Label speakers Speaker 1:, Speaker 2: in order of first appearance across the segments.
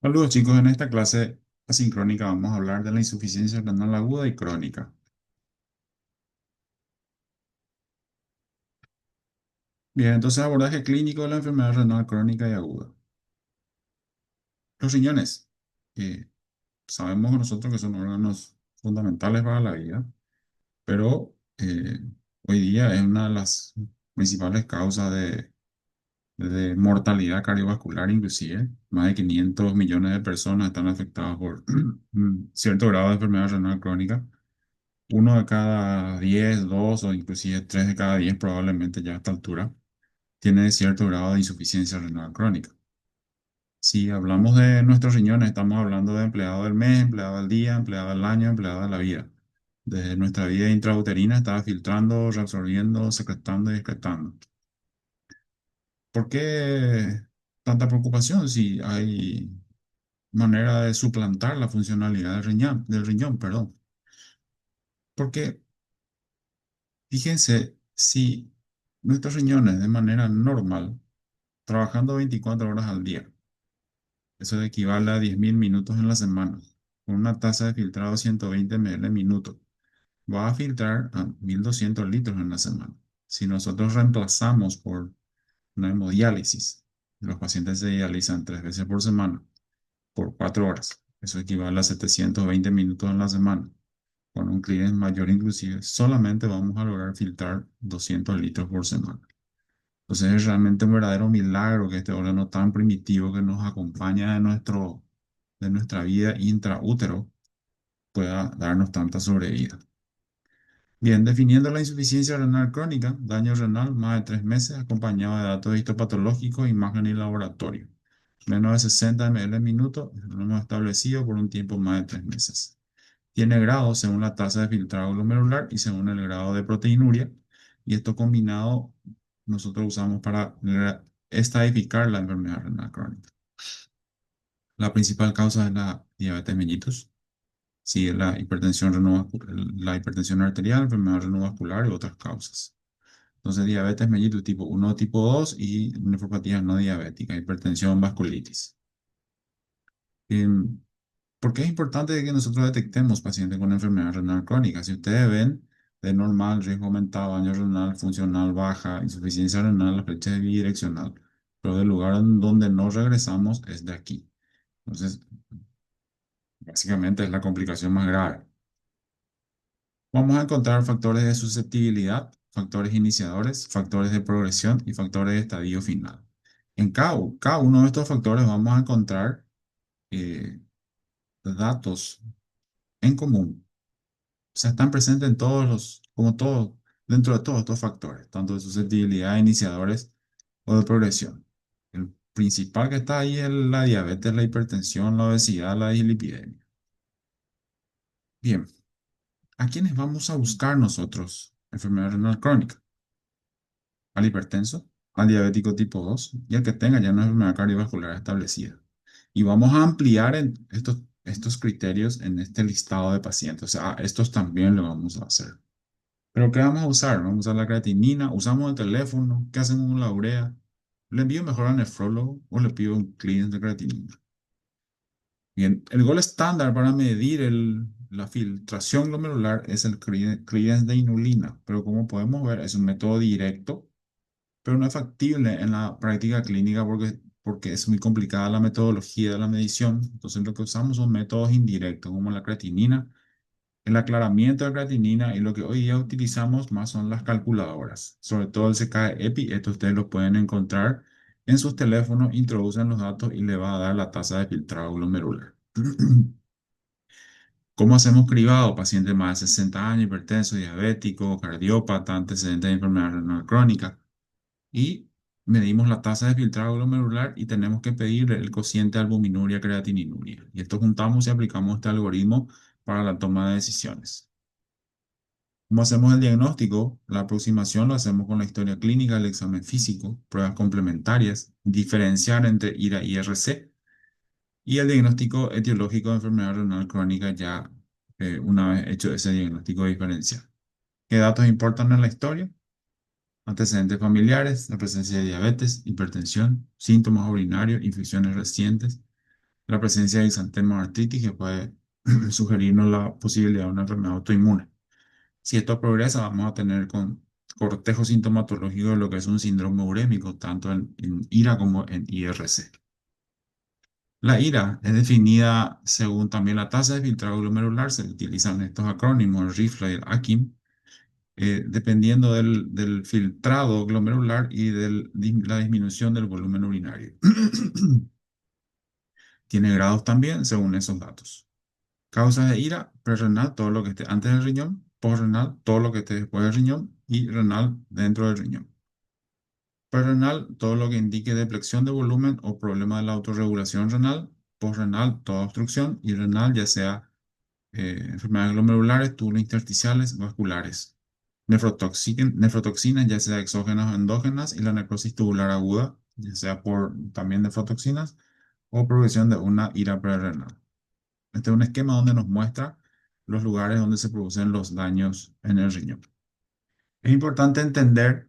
Speaker 1: Saludos chicos, en esta clase asincrónica vamos a hablar de la insuficiencia renal aguda y crónica. Bien, entonces abordaje clínico de la enfermedad renal crónica y aguda. Los riñones, que sabemos nosotros que son órganos fundamentales para la vida, pero hoy día es una de las principales causas de mortalidad cardiovascular inclusive. Más de 500 millones de personas están afectadas por un cierto grado de enfermedad renal crónica. Uno de cada 10, dos o inclusive 3 de cada 10 probablemente ya a esta altura tiene cierto grado de insuficiencia renal crónica. Si hablamos de nuestros riñones, estamos hablando de empleado del mes, empleado del día, empleado del año, empleado de la vida. Desde nuestra vida intrauterina está filtrando, reabsorbiendo, secretando y excretando. ¿Por qué tanta preocupación si hay manera de suplantar la funcionalidad del riñón, perdón? Porque fíjense, si nuestros riñones de manera normal, trabajando 24 horas al día, eso equivale a 10.000 minutos en la semana, con una tasa de filtrado de 120 ml minuto, va a filtrar a 1.200 litros en la semana. Si nosotros reemplazamos por una hemodiálisis, los pacientes se dializan 3 veces por semana, por 4 horas, eso equivale a 720 minutos en la semana. Con un clearance mayor inclusive, solamente vamos a lograr filtrar 200 litros por semana. Entonces es realmente un verdadero milagro que este órgano tan primitivo que nos acompaña de nuestra vida intraútero pueda darnos tanta sobrevida. Bien, definiendo la insuficiencia renal crónica, daño renal más de 3 meses acompañado de datos histopatológicos, imagen y laboratorio. Menos de 60 ml minuto, lo hemos establecido por un tiempo más de 3 meses. Tiene grados según la tasa de filtrado glomerular y según el grado de proteinuria. Y esto combinado nosotros usamos para estadificar la enfermedad renal crónica. La principal causa es la diabetes mellitus, sigue la hipertensión arterial, enfermedad renovascular y otras causas. Entonces, diabetes mellitus tipo 1, tipo 2 y nefropatías no diabéticas, hipertensión, vasculitis. Em, ¿Por qué es importante que nosotros detectemos pacientes con enfermedad renal crónica? Si ustedes ven de normal, riesgo aumentado, daño renal, funcional baja, insuficiencia renal, la flecha es bidireccional, pero del lugar en donde no regresamos es de aquí. Entonces, básicamente es la complicación más grave. Vamos a encontrar factores de susceptibilidad, factores iniciadores, factores de progresión y factores de estadio final. En cada uno de estos factores vamos a encontrar eh, datos en común. O sea, están presentes en como todo, dentro de todos estos factores, tanto de susceptibilidad, iniciadores o de progresión. El principal que está ahí es la diabetes, la hipertensión, la obesidad, la dislipidemia. Bien, ¿a quiénes vamos a buscar nosotros? Enfermedad renal crónica. Al hipertenso, al diabético tipo 2 y al que tenga ya una enfermedad cardiovascular establecida. Y vamos a ampliar estos criterios en este listado de pacientes. O sea, a estos también lo vamos a hacer. ¿Pero qué vamos a usar? Vamos a usar la creatinina, usamos el teléfono, ¿qué hacemos con la urea? ¿Le envío mejor al nefrólogo o le pido un clearance de creatinina? Bien, el gol estándar para medir la filtración glomerular es el clearance de inulina, pero como podemos ver es un método directo, pero no es factible en la práctica clínica porque es muy complicada la metodología de la medición. Entonces lo que usamos son métodos indirectos como la creatinina, el aclaramiento de creatinina y lo que hoy día utilizamos más son las calculadoras, sobre todo el CKE-EPI. Esto ustedes lo pueden encontrar en sus teléfonos, introducen los datos y le va a dar la tasa de filtrado glomerular. ¿Cómo hacemos cribado? Paciente más de 60 años, hipertenso, diabético, cardiópata, antecedentes de enfermedad renal crónica. Y medimos la tasa de filtrado glomerular y tenemos que pedir el cociente albuminuria creatininuria. Y esto juntamos y aplicamos este algoritmo para la toma de decisiones. ¿Cómo hacemos el diagnóstico? La aproximación lo hacemos con la historia clínica, el examen físico, pruebas complementarias, diferenciar entre IRA y IRC y el diagnóstico etiológico de enfermedad renal crónica ya una vez hecho ese diagnóstico diferencial. ¿Qué datos importan en la historia? Antecedentes familiares, la presencia de diabetes, hipertensión, síntomas urinarios, infecciones recientes, la presencia de exantema o artritis que puede sugerirnos la posibilidad de una enfermedad autoinmune. Si esto progresa, vamos a tener con cortejo sintomatológico de lo que es un síndrome urémico, tanto en IRA como en IRC. La IRA es definida según también la tasa de filtrado glomerular, se utilizan estos acrónimos, el RIFLA y el AKIM, dependiendo del filtrado glomerular y de la disminución del volumen urinario. Tiene grados también según esos datos. Causas de ira, prerrenal, todo lo que esté antes del riñón, postrenal, todo lo que esté después del riñón y renal dentro del riñón. Prerrenal, todo lo que indique deflexión de volumen o problema de la autorregulación renal. Postrenal, toda obstrucción y renal, ya sea enfermedades glomerulares, túbulos intersticiales, vasculares. Nefrotoxinas, ya sea exógenas o endógenas, y la necrosis tubular aguda, ya sea por también nefrotoxinas o progresión de una ira prerrenal. Este es un esquema donde nos muestra los lugares donde se producen los daños en el riñón. Es importante entender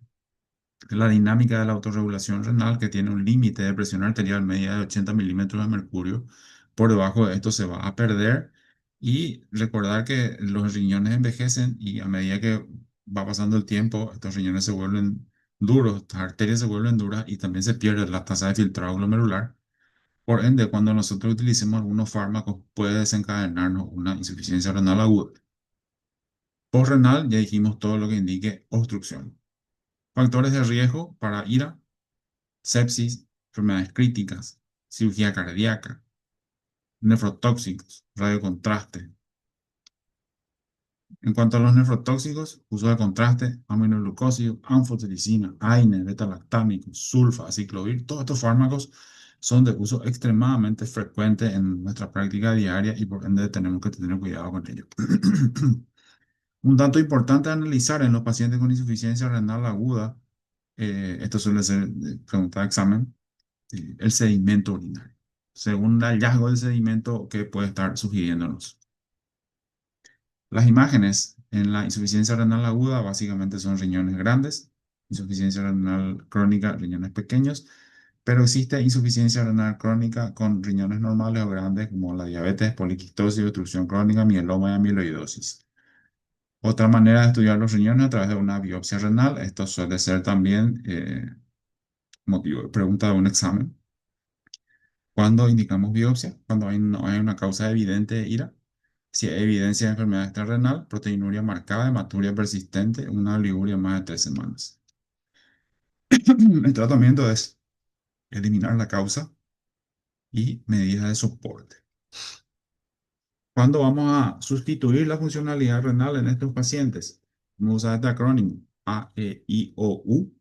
Speaker 1: la dinámica de la autorregulación renal, que tiene un límite de presión arterial media de 80 milímetros de mercurio. Por debajo de esto se va a perder, y recordar que los riñones envejecen y a medida que va pasando el tiempo, estos riñones se vuelven duros, estas arterias se vuelven duras y también se pierde la tasa de filtrado glomerular. Por ende, cuando nosotros utilicemos algunos fármacos, puede desencadenarnos una insuficiencia renal aguda. Postrenal, ya dijimos todo lo que indique obstrucción. Factores de riesgo para IRA: sepsis, enfermedades críticas, cirugía cardíaca, nefrotóxicos, radiocontraste. En cuanto a los nefrotóxicos, uso de contraste, aminoglucósidos, anfotericina, AINE, beta-lactámicos, sulfa, aciclovir, todos estos fármacos son de uso extremadamente frecuente en nuestra práctica diaria y por ende tenemos que tener cuidado con ello. Un dato importante a analizar en los pacientes con insuficiencia renal aguda, esto suele ser pregunta de examen, el sedimento urinario. Según el hallazgo del sedimento que puede estar sugiriéndonos. Las imágenes en la insuficiencia renal aguda básicamente son riñones grandes, insuficiencia renal crónica, riñones pequeños, pero existe insuficiencia renal crónica con riñones normales o grandes como la diabetes, poliquistosis, obstrucción crónica, mieloma y amiloidosis. Otra manera de estudiar los riñones a través de una biopsia renal. Esto suele ser también motivo de pregunta de un examen. ¿Cuándo indicamos biopsia? Cuando no hay una causa evidente de IRA. Si hay evidencia de enfermedad extrarrenal, proteinuria marcada, hematuria persistente, una oliguria más de 3 semanas. El tratamiento es eliminar la causa y medidas de soporte. ¿Cuándo vamos a sustituir la funcionalidad renal en estos pacientes? Vamos a usar este acrónimo: A, E, I, O, U.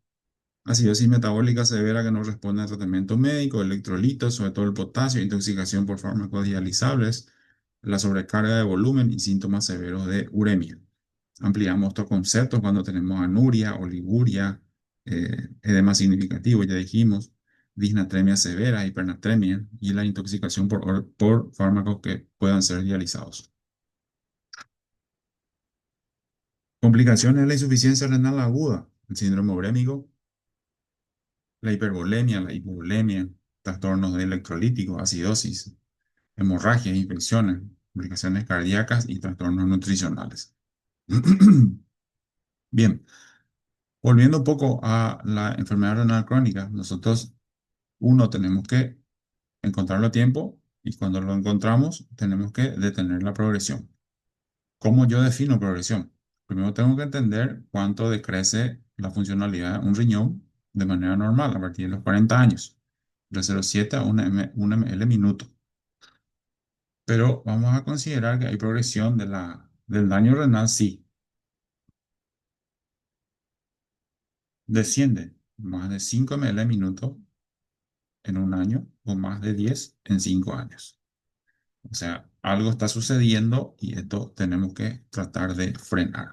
Speaker 1: Acidosis metabólica severa que no responde a tratamiento médico, electrolitos, sobre todo el potasio, intoxicación por fármacos dializables, la sobrecarga de volumen y síntomas severos de uremia. Ampliamos estos conceptos cuando tenemos anuria, oliguria, edema significativo, ya dijimos, disnatremia severa, hipernatremia y la intoxicación por fármacos que puedan ser dializados. Complicaciones de la insuficiencia renal aguda: el síndrome urémico, la hipervolemia, la hipovolemia, trastornos electrolíticos, acidosis, hemorragias, infecciones, complicaciones cardíacas y trastornos nutricionales. Bien, volviendo un poco a la enfermedad renal crónica, nosotros, uno, tenemos que encontrarlo a tiempo, y cuando lo encontramos, tenemos que detener la progresión. ¿Cómo yo defino progresión? Primero tengo que entender cuánto decrece la funcionalidad de un riñón de manera normal a partir de los 40 años, de 0,7 a 1 ml minuto. Pero vamos a considerar que hay progresión del daño renal, sí. Desciende más de 5 ml minuto en un año o más de 10 en 5 años. O sea, algo está sucediendo y esto tenemos que tratar de frenar.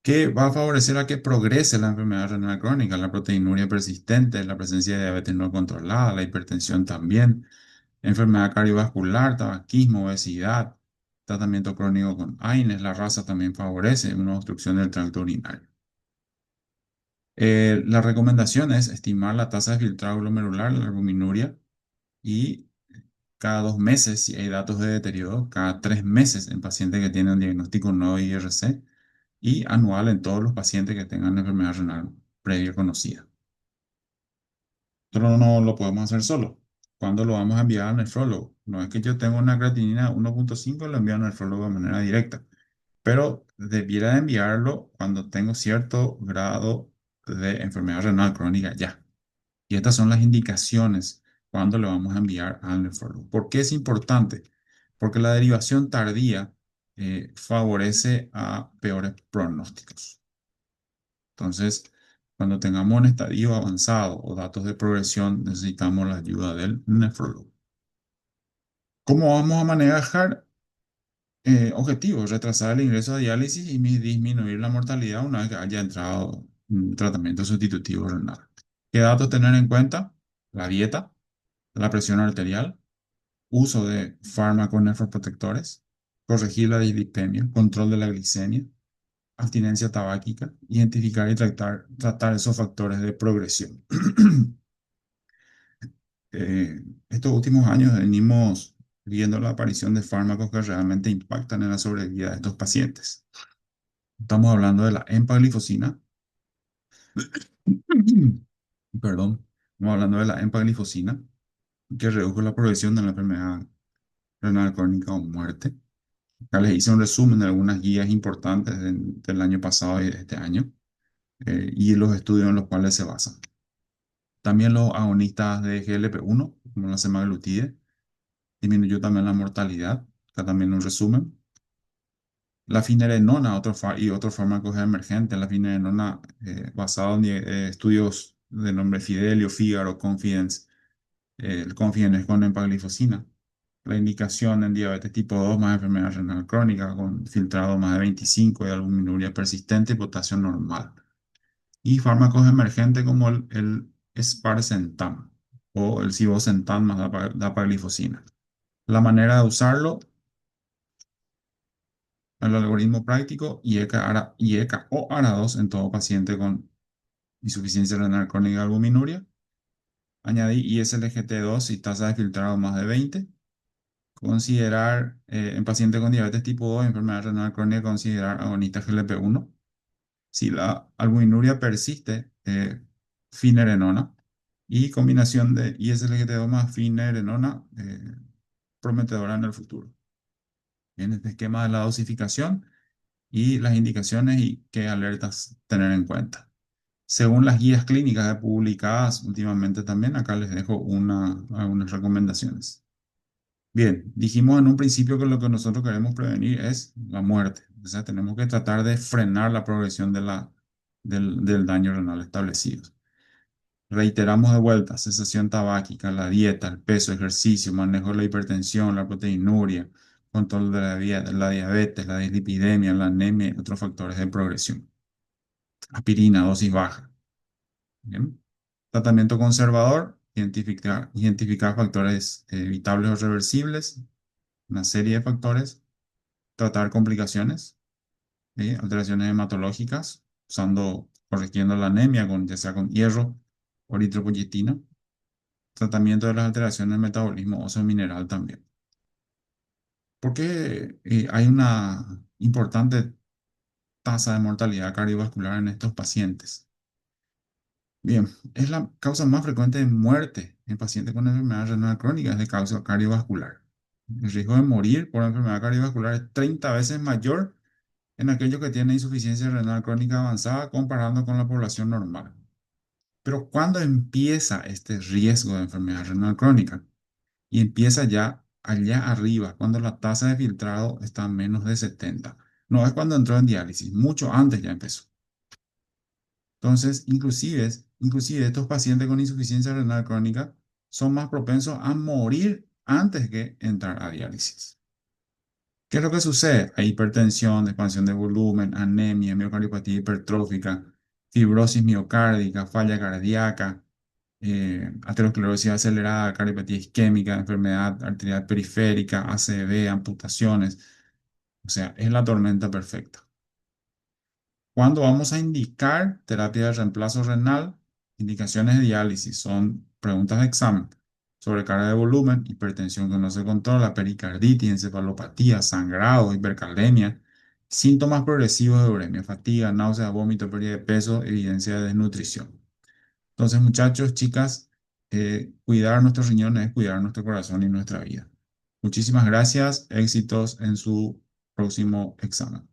Speaker 1: ¿Qué va a favorecer a que progrese la enfermedad renal crónica? La proteinuria persistente, la presencia de diabetes no controlada, la hipertensión también, enfermedad cardiovascular, tabaquismo, obesidad, tratamiento crónico con AINES. La raza también favorece una obstrucción del tracto urinario. La recomendación es estimar la tasa de filtrado glomerular, la albuminuria, y cada 2 meses si hay datos de deterioro, cada 3 meses en pacientes que tienen diagnóstico no IRC y anual en todos los pacientes que tengan enfermedad renal previa conocida. Pero no lo podemos hacer solo. ¿Cuándo lo vamos a enviar al nefrólogo? No es que yo tenga una creatinina 1,5 y lo envío al nefrólogo de manera directa, pero debiera de enviarlo cuando tengo cierto grado de enfermedad renal crónica ya. Y estas son las indicaciones cuando le vamos a enviar al nefrólogo. ¿Por qué es importante? Porque la derivación tardía favorece a peores pronósticos. Entonces, cuando tengamos un estadio avanzado o datos de progresión, necesitamos la ayuda del nefrólogo. ¿Cómo vamos a manejar objetivos? Retrasar el ingreso a diálisis y disminuir la mortalidad una vez que haya entrado un tratamiento sustitutivo renal. ¿Qué datos tener en cuenta? La dieta, la presión arterial, uso de fármacos nefroprotectores, corregir la dislipemia, control de la glicemia, abstinencia tabáquica, identificar y tratar esos factores de progresión. Estos últimos años venimos viendo la aparición de fármacos que realmente impactan en la sobrevida de estos pacientes. Estamos hablando de la empaglifosina, perdón, estamos hablando de la empaglifosina, que redujo la progresión de la enfermedad renal crónica o muerte. Acá les hice un resumen de algunas guías importantes del año pasado y de este año, y los estudios en los cuales se basan. También los agonistas de GLP-1, como la semaglutide, disminuyó también la mortalidad. Acá también un resumen. La finerenona y otros fármacos emergentes. La finerenona, basado en estudios de nombre Fidelio, Figaro, Confidence. El Confidence es con empaglifosina. La indicación en diabetes tipo 2 más enfermedad renal crónica con filtrado más de 25 y albuminuria persistente y potasio normal. Y fármacos emergentes como el sparsentan o el cibosentan más dapaglifosina. La manera de usarlo, el algoritmo práctico IECA o ARA2 en todo paciente con insuficiencia renal crónica y albuminuria. Añadir ISLGT2 y tasa de filtrado más de 20. Considerar en pacientes con diabetes tipo 2, enfermedad renal crónica, considerar agonista GLP-1. Si la albuminuria persiste, finerenona. Y combinación de ISLGT2 más finerenona, prometedora en el futuro. En este esquema de la dosificación y las indicaciones y qué alertas tener en cuenta. Según las guías clínicas publicadas últimamente también, acá les dejo algunas recomendaciones. Bien, dijimos en un principio que lo que nosotros queremos prevenir es la muerte. O sea, tenemos que tratar de frenar la progresión del daño renal establecido. Reiteramos de vuelta, cesación tabáquica, la dieta, el peso, ejercicio, manejo de la hipertensión, la proteinuria, control de la diabetes, la dislipidemia, la anemia y otros factores de progresión. Aspirina, dosis baja. Bien. Tratamiento conservador, identificar factores evitables o reversibles, una serie de factores. Tratar complicaciones, alteraciones hematológicas, corrigiendo la anemia, ya sea con hierro o eritropoyetina. Tratamiento de las alteraciones del metabolismo óseo mineral también. ¿Por qué hay una importante tasa de mortalidad cardiovascular en estos pacientes? Bien, es la causa más frecuente de muerte en pacientes con enfermedad renal crónica, es de causa cardiovascular. El riesgo de morir por enfermedad cardiovascular es 30 veces mayor en aquellos que tienen insuficiencia renal crónica avanzada comparando con la población normal. Pero ¿cuándo empieza este riesgo de enfermedad renal crónica? Y empieza ya allá arriba, cuando la tasa de filtrado está en menos de 70. No es cuando entró en diálisis, mucho antes ya empezó. Entonces, inclusive estos pacientes con insuficiencia renal crónica son más propensos a morir antes que entrar a diálisis. ¿Qué es lo que sucede? Hay hipertensión, expansión de volumen, anemia, miocardiopatía hipertrófica, fibrosis miocárdica, falla cardíaca, aterosclerosis acelerada, cardiopatía isquémica, enfermedad arterial periférica, ACV, amputaciones. O sea, es la tormenta perfecta. ¿Cuándo vamos a indicar terapia de reemplazo renal? Indicaciones de diálisis son preguntas de examen. sobrecarga de volumen, hipertensión que no se controla, pericarditis, encefalopatía, sangrado, hipercalemia, síntomas progresivos de uremia, fatiga, náuseas, vómito, pérdida de peso, evidencia de desnutrición. Entonces, muchachos, chicas, cuidar nuestros riñones es cuidar nuestro corazón y nuestra vida. Muchísimas gracias, éxitos en su próximo examen.